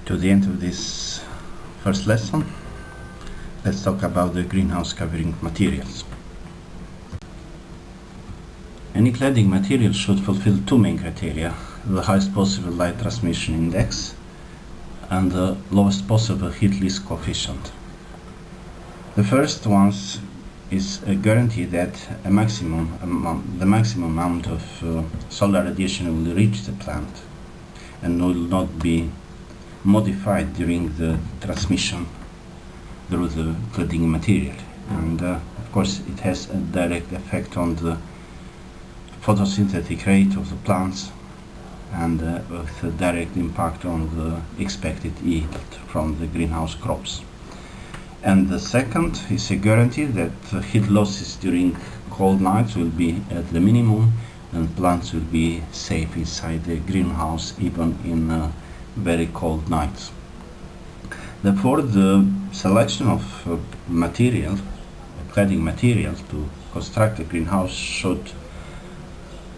To the end of this first lesson, let's talk about the greenhouse covering materials. Any cladding material should fulfill two main criteria: the highest possible light transmission index and the lowest possible heat loss coefficient. The first one is a guarantee that the maximum amount of solar radiation will reach the plant and will not be modified during the transmission through the cladding material. And of course it has a direct effect on the photosynthetic rate of the plants and with a direct impact on the expected yield from the greenhouse crops. And the second is a guarantee that heat losses during cold nights will be at the minimum and plants will be safe inside the greenhouse even in very cold nights. Therefore, the selection of cladding material to construct a greenhouse should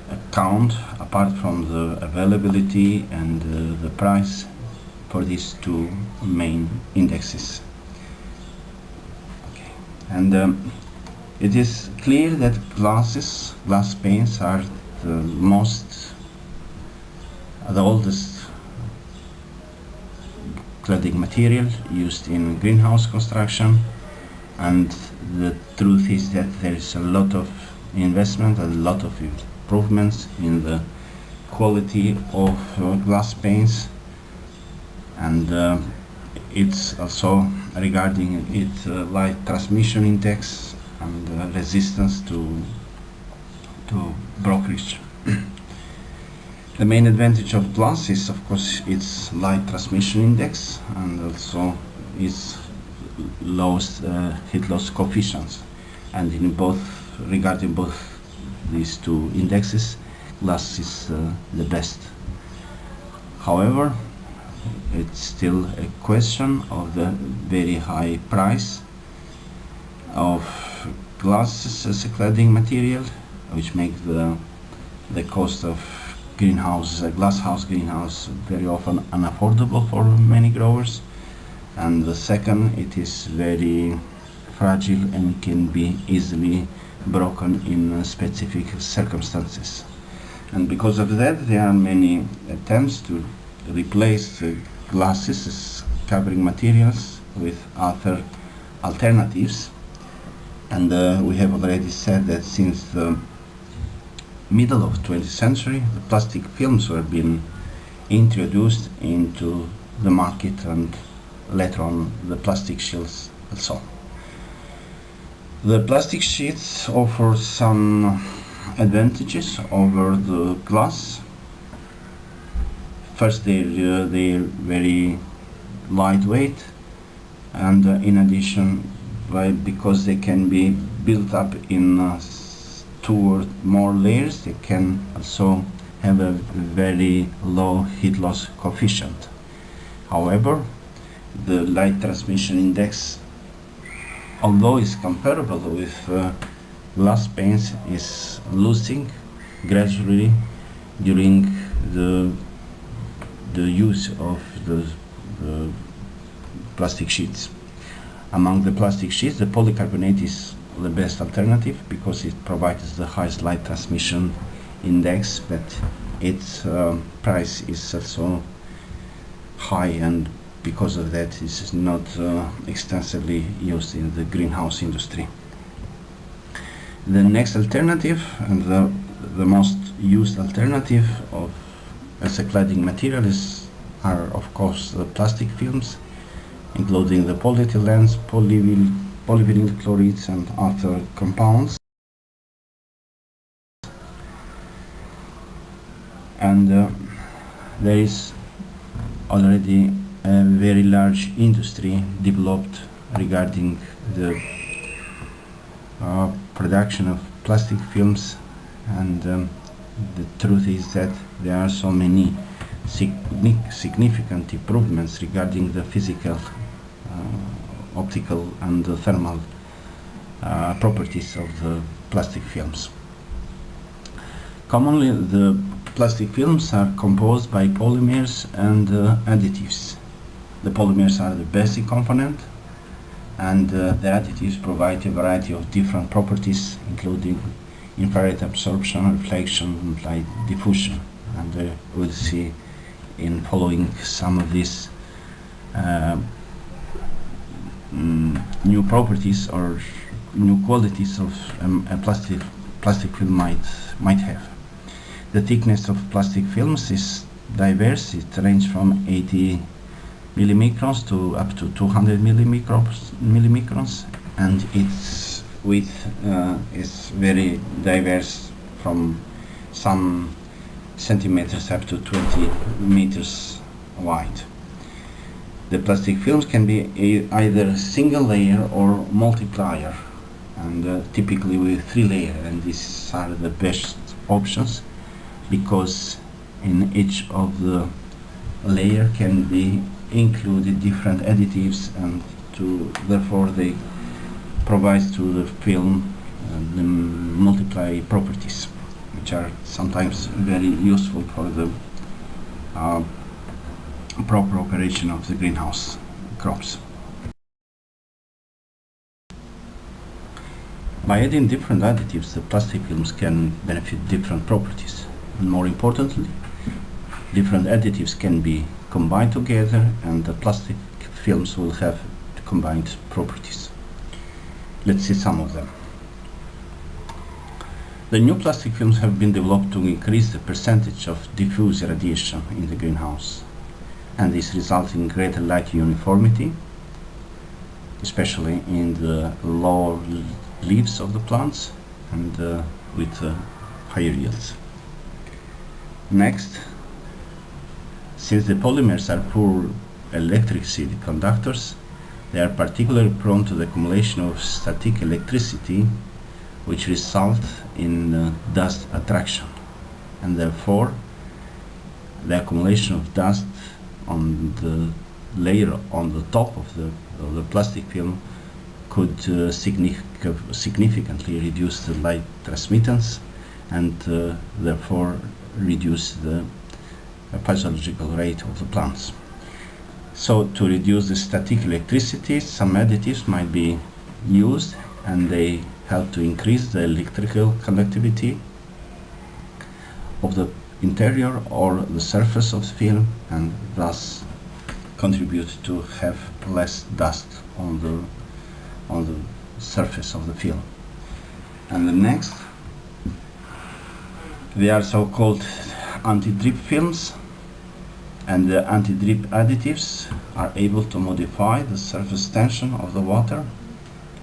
account, apart from the availability and the price, for these two main indexes. Okay. And it is clear that glass panes are the oldest cladding material used in greenhouse construction, and the truth is that there is a lot of investment, a lot of improvements in the quality of glass panes, and it's also regarding its light transmission index and resistance to brokerage. The main advantage of glass is, of course, its light transmission index and also its lowest heat loss coefficients. And regarding both these two indexes, glass is the best. However, it's still a question of the very high price of glass as a cladding material, which makes the cost of glass house greenhouse very often unaffordable for many growers. And the second, it is very fragile and can be easily broken in specific circumstances. And because of that, there are many attempts to replace glasses as covering materials with other alternatives. And we have already said that since the middle of 20th century, the plastic films were being introduced into the market, and later on the plastic shields also. The plastic sheets offer some advantages over the glass. First, they're very lightweight, and in addition, because they can be built up in two or more layers, they can also have a very low heat loss coefficient. However, the light transmission index, although it's comparable with glass panes, is losing gradually during the use of the plastic sheets. Among the plastic sheets, the polycarbonate is the best alternative because it provides the highest light transmission index, but its price is also high, and because of that it is not extensively used in the greenhouse industry. The next alternative, and the most used alternative as a cladding material, are of course the plastic films, including the polyethylene, polyvinyl chlorides and other compounds. And there is already a very large industry developed regarding the production of plastic films, and the truth is that there are so many significant improvements regarding the physical, optical and thermal properties of the plastic films. Commonly, the plastic films are composed by polymers and additives, The polymers are the basic component, and the additives provide a variety of different properties, including infrared absorption, reflection, light diffusion. And we'll see in following some of these new properties or new qualities of a plastic film might have. The thickness of plastic films is diverse. It ranges from 80 millimicrons to up to 200 millimicrons, and its width is very diverse, from some centimeters up to 20 meters wide. The plastic films can be either single layer or multi-layer, and typically with 3 layers, and these are the best options because in each of the layer can be included different additives, and therefore they provide to the film the multiply properties, which are sometimes very useful for the proper operation of the greenhouse crops. By adding different additives, the plastic films can benefit different properties, and more importantly, different additives can be combined together, and the plastic films will have combined properties. Let's see some of them. The new plastic films have been developed to increase the percentage of diffuse radiation in the greenhouse, and this results in greater light uniformity, especially in the lower leaves of the plants and with higher yields. Next, since the polymers are poor electricity conductors, they are particularly prone to the accumulation of static electricity, which results in dust attraction, and therefore the accumulation of dust on the layer on the top of the plastic film could significantly reduce the light transmittance, and therefore reduce the physiological rate of the plants. So to reduce the static electricity, some additives might be used, and they help to increase the electrical conductivity of the interior or the surface of the film, and thus contribute to have less dust on the surface of the film. And the next, they are so-called anti-drip films, and the anti-drip additives are able to modify the surface tension of the water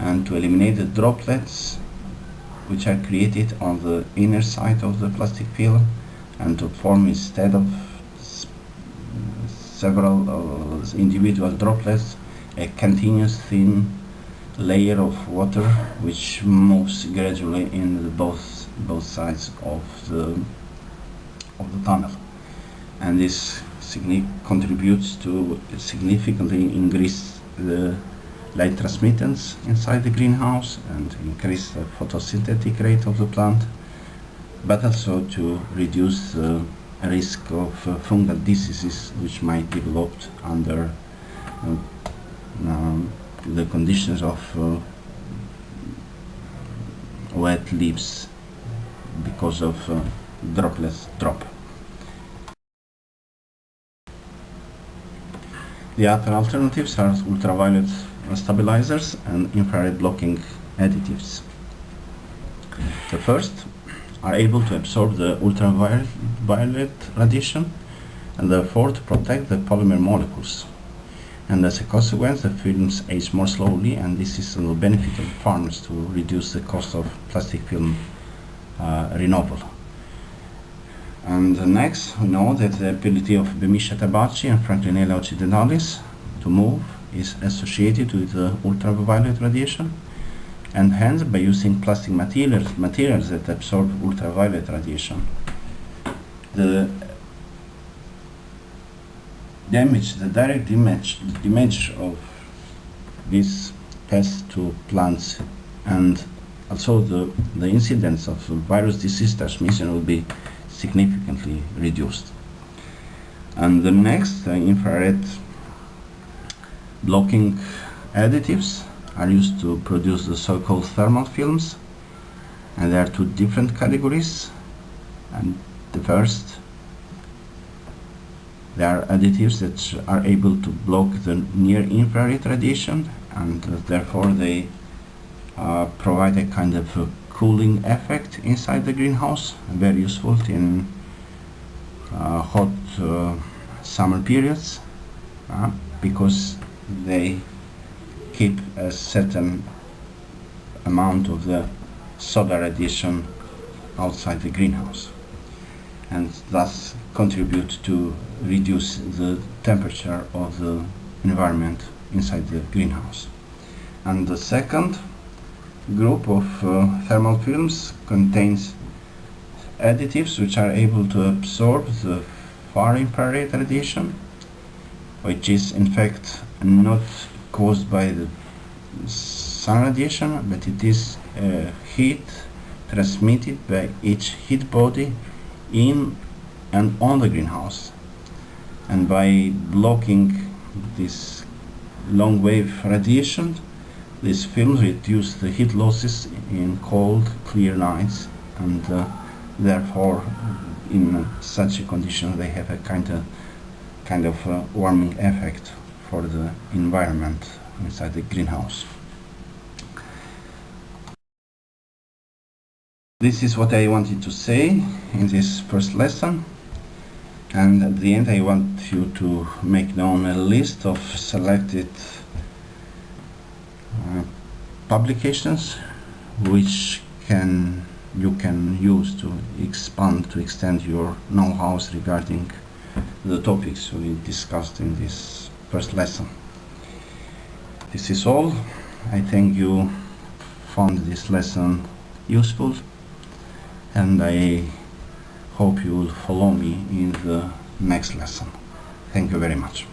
and to eliminate the droplets which are created on the inner side of the plastic film, and to form, instead of several individual droplets, a continuous thin layer of water which moves gradually in both sides of the tunnel, and this contributes to significantly increase the light transmittance inside the greenhouse and increase the photosynthetic rate of the plant, but also to reduce the risk of fungal diseases which might develop under the conditions of wet leaves because of droplets drop. The other alternatives are ultraviolet stabilizers and infrared blocking additives. The first are able to absorb the ultraviolet radiation and therefore to protect the polymer molecules. And as a consequence, the films age more slowly, and this is a benefit of farmers to reduce the cost of plastic film removal. And next, we know that the ability of Bemisia tabaci and Franklinella occidentalis to move is associated with ultraviolet radiation, and hence, by using plastic materials that absorb ultraviolet radiation, the direct damage of this pest to plants, and also the incidence of virus disease transmission will be significantly reduced. And the next, infrared blocking additives are used to produce the so-called thermal films, and there are two different categories. And the first, there are additives that are able to block the near-infrared radiation, and therefore they provide a kind of a cooling effect inside the greenhouse, very useful in hot summer periods, because they keep a certain amount of the solar radiation outside the greenhouse, and thus contribute to reduce the temperature of the environment inside the greenhouse. And the second group of thermal films contains additives which are able to absorb the far infrared radiation, which is in fact not caused by the sun radiation, but it is heat transmitted by each heat body in and on the greenhouse. And by blocking this long wave radiation, these films reduce the heat losses in cold, clear nights, and therefore in such a condition they have a kind of warming effect for the environment inside the greenhouse. This is what I wanted to say in this first lesson, and at the end I want you to make known a list of selected publications which you can use to extend your know-how regarding the topics we discussed in this first lesson. This is all. I think you found this lesson useful, and I hope you will follow me in the next lesson. Thank you very much.